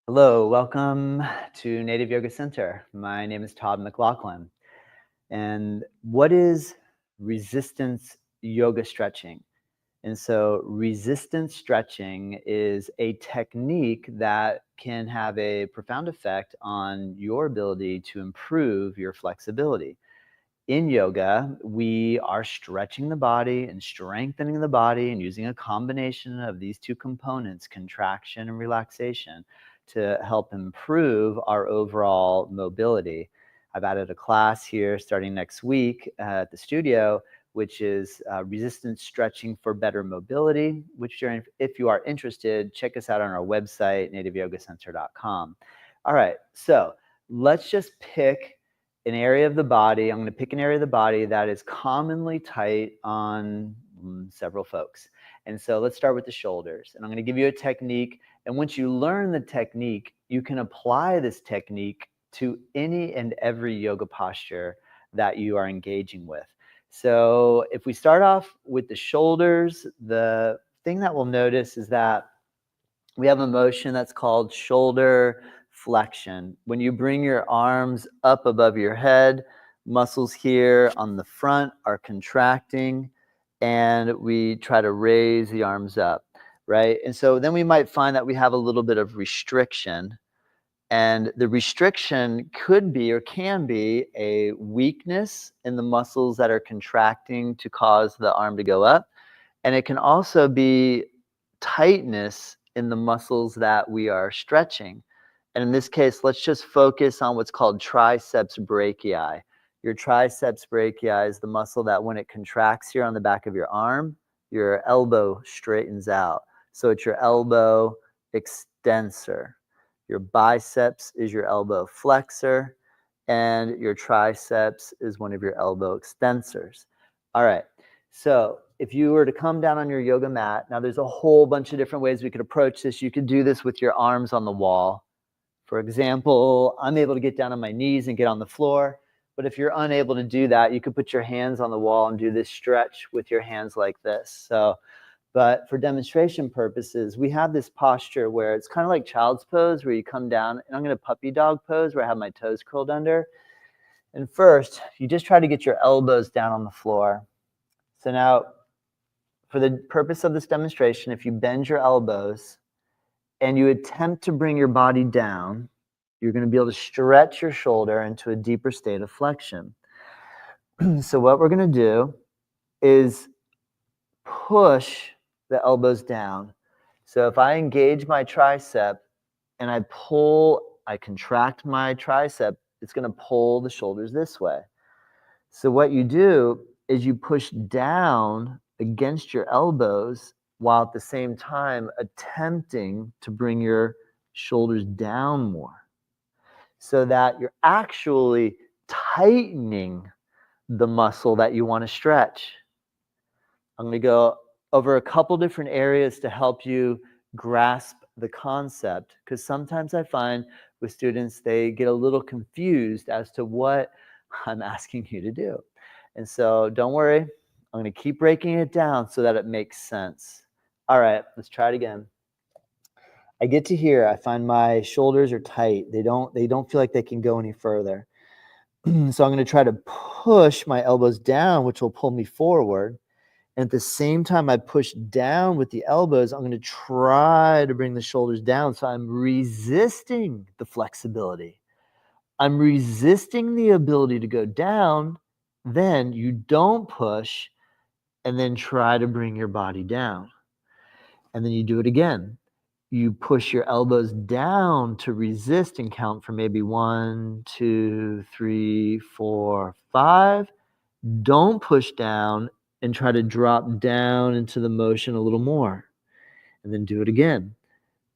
Hello, welcome to Native Yoga Center. My name is Todd McLaughlin. And what is resistance yoga stretching? And so, resistance stretching is a technique that can have a profound effect on your ability to improve your flexibility. In yoga, we are stretching the body and strengthening the body and using a combination of these two components, contraction and relaxation, to help improve our overall mobility. I've added a class here starting next week at the studio, which is resistance stretching for better mobility, if you are interested, check us out on our website, nativeyogacenter.com. All right, so let's just pick an area of the body. I'm going to pick an area of the body that is commonly tight on several folks. And so let's start with the shoulders. And I'm going to give you a technique. And once you learn the technique, you can apply this technique to any and every yoga posture that you are engaging with. So if we start off with the shoulders, the thing that we'll notice is that we have a motion that's called shoulder flexion. When you bring your arms up above your head, muscles here on the front are contracting, and we try to raise the arms up, right? And so then we might find that we have a little bit of restriction, and the restriction could be or can be a weakness in the muscles that are contracting to cause the arm to go up. And it can also be tightness in the muscles that we are stretching. And in this case, let's just focus on what's called triceps brachii. Your triceps brachii is the muscle that when it contracts here on the back of your arm, your elbow straightens out. So it's your elbow extensor. Your biceps is your elbow flexor, and your triceps is one of your elbow extensors. All right, so if you were to come down on your yoga mat, now there's a whole bunch of different ways we could approach this. You could do this with your arms on the wall. For example, I'm able to get down on my knees and get on the floor. But if you're unable to do that, you could put your hands on the wall and do this stretch with your hands like this. But for demonstration purposes, we have this posture where it's kind of like child's pose, where you come down, and I'm going to puppy dog pose, where I have my toes curled under. And first, you just try to get your elbows down on the floor. So now, for the purpose of this demonstration, if you bend your elbows and you attempt to bring your body down, you're going to be able to stretch your shoulder into a deeper state of flexion. So what we're going to do is push the elbows down. So if I engage my tricep and I contract my tricep, it's going to pull the shoulders this way. So what you do is you push down against your elbows while at the same time attempting to bring your shoulders down more, so that you're actually tightening the muscle that you want to stretch. I'm going to go over a couple different areas to help you grasp the concept, because sometimes I find with students, they get a little confused as to what I'm asking you to do. And so don't worry, I'm going to keep breaking it down so that it makes sense. All right, let's try it again. I get to here, I find my shoulders are tight. They don't feel like they can go any further. So I'm going to try to push my elbows down, which will pull me forward. And at the same time I push down with the elbows, I'm going to try to bring the shoulders down. So I'm resisting the flexibility. I'm resisting the ability to go down. Then you don't push and then try to bring your body down. And then you do it again. You push your elbows down to resist and count for maybe 1, 2, 3, 4, 5. Don't push down and try to drop down into the motion a little more. And then do it again.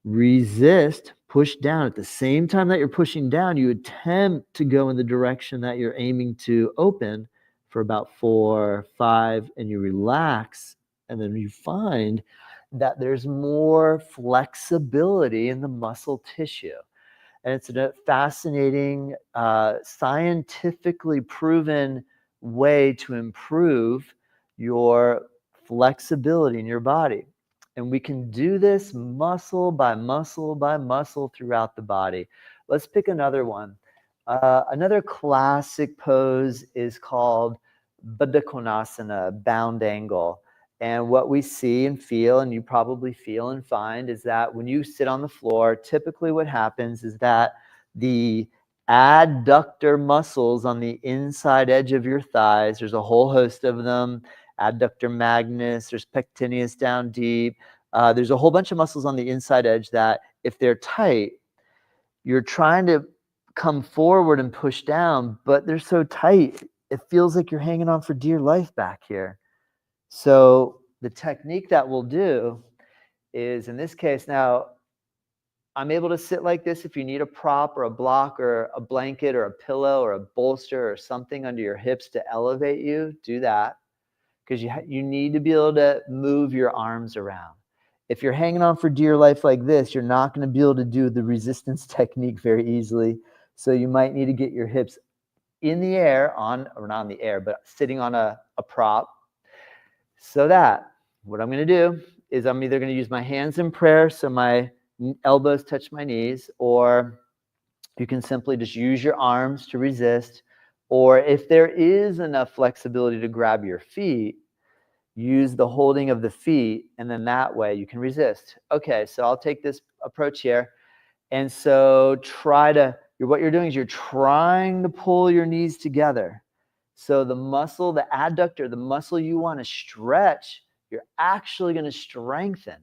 Resist, push down. At the same time that you're pushing down, you attempt to go in the direction that you're aiming to open for about 4, 5, and you relax. And then you find that there's more flexibility in the muscle tissue. And it's a fascinating, scientifically proven way to improve your flexibility in your body. And we can do this muscle by muscle by muscle throughout the body. Let's pick another one. Another classic pose is called Baddha Konasana, bound angle. And what we see and feel, and you probably feel and find, is that when you sit on the floor, typically what happens is that the adductor muscles on the inside edge of your thighs, there's a whole host of them, adductor magnus, there's pectineus down deep. There's a whole bunch of muscles on the inside edge that if they're tight, you're trying to come forward and push down, but they're so tight, it feels like you're hanging on for dear life back here. So the technique that we'll do is, in this case, now I'm able to sit like this. If you need a prop or a block or a blanket or a pillow or a bolster or something under your hips to elevate you, do that, because you need to be able to move your arms around. If you're hanging on for dear life like this, you're not going to be able to do the resistance technique very easily. So you might need to get your hips in the air, or not in the air, but sitting on a prop. So that what I'm going to do is I'm either going to use my hands in prayer so my elbows touch my knees, or you can simply just use your arms to resist. Or if there is enough flexibility to grab your feet, use the holding of the feet, and then that way you can resist. Okay, so I'll take this approach here. And so what you're doing is you're trying to pull your knees together. So the muscle, the adductor, the muscle you want to stretch, you're actually going to strengthen.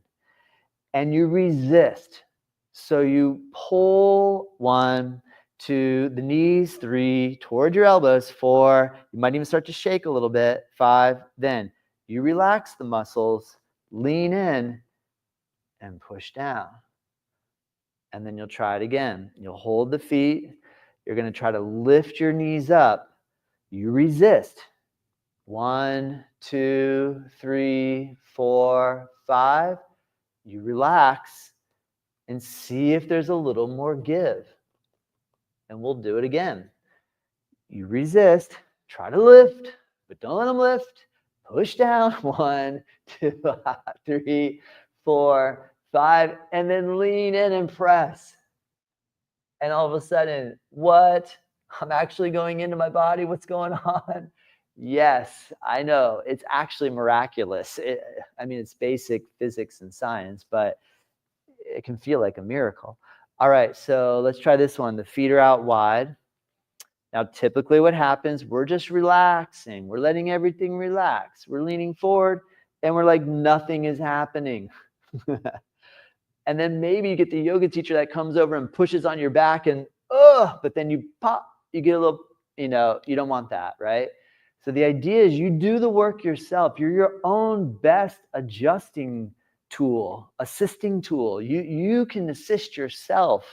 And you resist. So you pull 1, 2, the knees, 3, toward your elbows, 4, you might even start to shake a little bit, 5, then you relax the muscles, lean in, and push down. And then you'll try it again. You'll hold the feet. You're going to try to lift your knees up. You resist. 1, 2, 3, 4, 5. You relax and see if there's a little more give. And we'll do it again. You resist. Try to lift, but don't let them lift. Push down. 1, 2, 3, 4, 5, and then lean in and press. And all of a sudden, what? I'm actually going into my body. What's going on? Yes, I know. It's actually miraculous. It's basic physics and science, but it can feel like a miracle. All right, so let's try this one. The feet are out wide. Now, typically what happens, we're just relaxing. We're letting everything relax. We're leaning forward, and we're like nothing is happening. And then maybe you get the yoga teacher that comes over and pushes on your back and, but then you pop, you get a little, you don't want that, right? So the idea is you do the work yourself. You're your own best adjusting tool, assisting tool. You can assist yourself.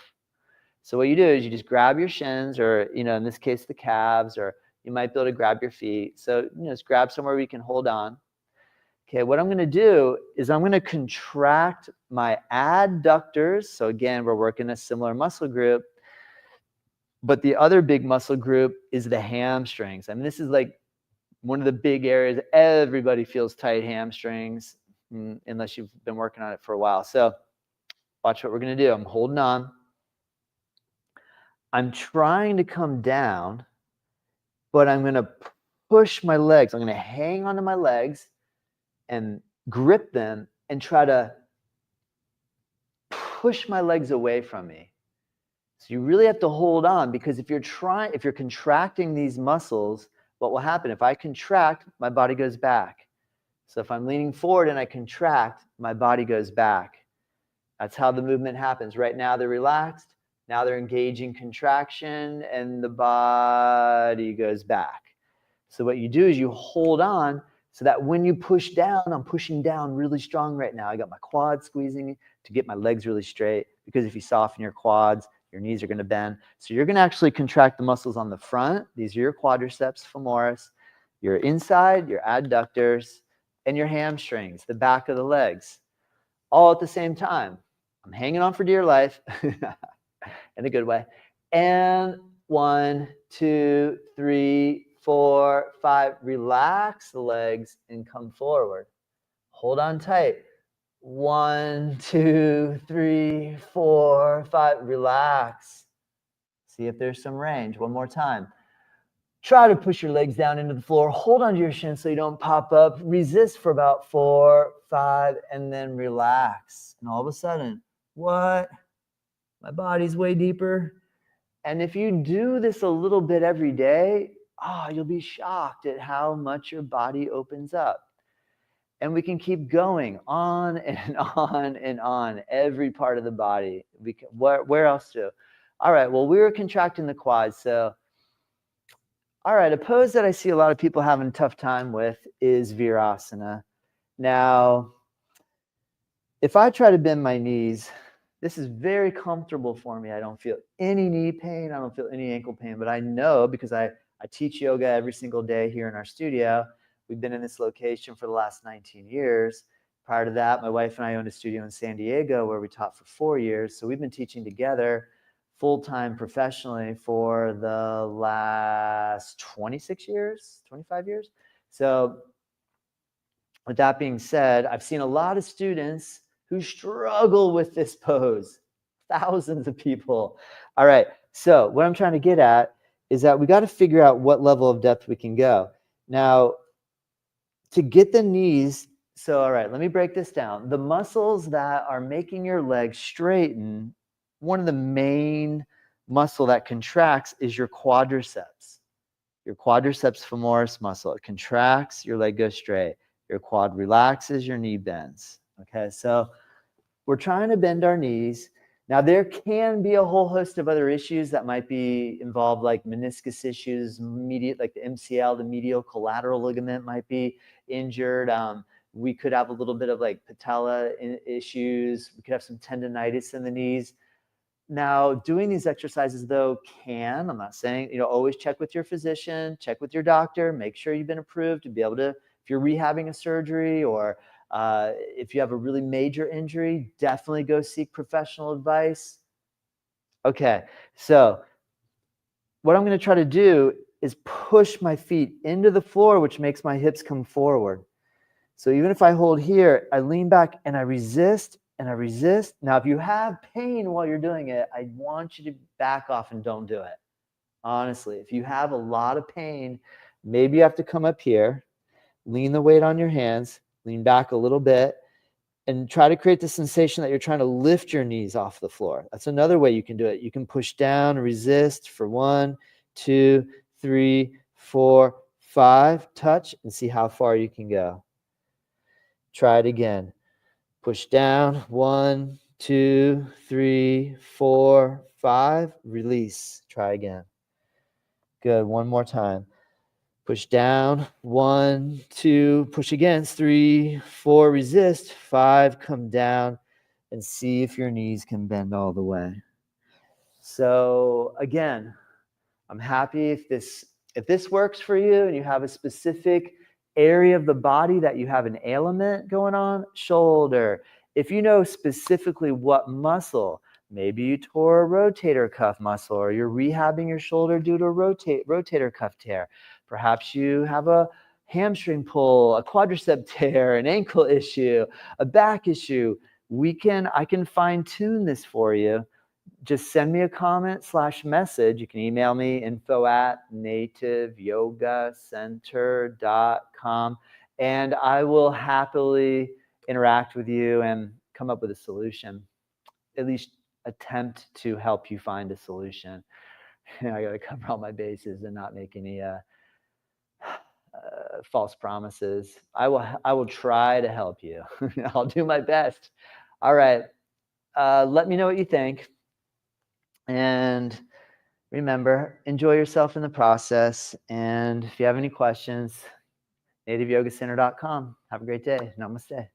So what you do is you just grab your shins, or, in this case, the calves, or you might be able to grab your feet. So, just grab somewhere where you can hold on. Okay, what I'm going to do is I'm going to contract my adductors. So again, we're working a similar muscle group. But the other big muscle group is the hamstrings. This is like one of the big areas. Everybody feels tight hamstrings, unless you've been working on it for a while. So watch what we're going to do. I'm holding on. I'm trying to come down, but I'm going to push my legs. I'm going to hang onto my legs and grip them and try to push my legs away from me. So you really have to hold on, because if you're contracting these muscles, what will happen? If I contract, my body goes back. So if I'm leaning forward and I contract, my body goes back. That's how the movement happens. Right now they're relaxed. Now they're engaging contraction, and the body goes back. So what you do is you hold on, so that when you push down, I'm pushing down really strong right now. I got my quads squeezing to get my legs really straight, because if you soften your quads, your knees are going to bend. So you're going to actually contract the muscles on the front. These are your quadriceps femoris, your inside, your adductors, and your hamstrings, the back of the legs, all at the same time. I'm hanging on for dear life in a good way. And 1, 2, 3, 4, 5. Relax the legs and come forward. Hold on tight. 1, 2, 3, 4, 5. Relax. See if there's some range. One more time. Try to push your legs down into the floor. Hold onto your shin so you don't pop up. Resist for about 4, 5, and then relax. And all of a sudden, what? My body's way deeper. And if you do this a little bit every day, you'll be shocked at how much your body opens up. And we can keep going on and on and on, every part of the body. Where else to? All right, well, we were contracting the quads. So, all right, a pose that I see a lot of people having a tough time with is Virasana. Now, if I try to bend my knees, this is very comfortable for me. I don't feel any knee pain. I don't feel any ankle pain, but I know because I teach yoga every single day here in our studio. We've been in this location for the last 19 years. Prior to that, my wife and I owned a studio in San Diego where we taught for 4 years. So we've been teaching together full-time professionally for the last 26 years, 25 years. So with that being said, I've seen a lot of students who struggle with this pose. Thousands of people. All right. So what I'm trying to get at is that we got to figure out what level of depth we can go. Now, to get the knees, so all right, let me break this down. The muscles that are making your legs straighten, one of the main muscle that contracts is your quadriceps. Your quadriceps femoris muscle. It contracts, your leg goes straight. Your quad relaxes, your knee bends. Okay, so we're trying to bend our knees. Now, there can be a whole host of other issues that might be involved, like meniscus issues, like the MCL, the medial collateral ligament might be injured. We could have a little bit of like patella issues. We could have some tendonitis in the knees. Now, doing these exercises, though, I'm not saying, always check with your physician, check with your doctor, make sure you've been approved to be able to, if you're rehabbing a surgery or if you have a really major injury, definitely go seek professional advice. Okay, so what I'm going to try to do is push my feet into the floor, which makes my hips come forward. So even if I hold here, I lean back and I resist and I resist. Now, if you have pain while you're doing it, I want you to back off and don't do it. Honestly, if you have a lot of pain, maybe you have to come up here, lean the weight on your hands, lean back a little bit, and try to create the sensation that you're trying to lift your knees off the floor. That's another way you can do it. You can push down, resist for 1, 2, 3, 4, 5, touch, and see how far you can go. Try it again. Push down, 1, 2, 3, 4, 5, release. Try again. Good, one more time. Push down, 1, 2, push against, 3, 4, resist, 5, come down, and see if your knees can bend all the way. So again, I'm happy if this works for you and you have a specific area of the body that you have an ailment going on, shoulder. If you know specifically what muscle, maybe you tore a rotator cuff muscle or you're rehabbing your shoulder due to a rotator cuff tear. Perhaps you have a hamstring pull, a quadricep tear, an ankle issue, a back issue. I can fine tune this for you. Just send me a comment/message. You can email me info@nativeyogacenter.com, and I will happily interact with you and come up with a solution, at least attempt to help you find a solution. I got to cover all my bases and not make any false promises. I will try to help you. I'll do my best. All right. Let me know what you think. And remember, enjoy yourself in the process. And if you have any questions, nativeyogacenter.com. Have a great day. Namaste.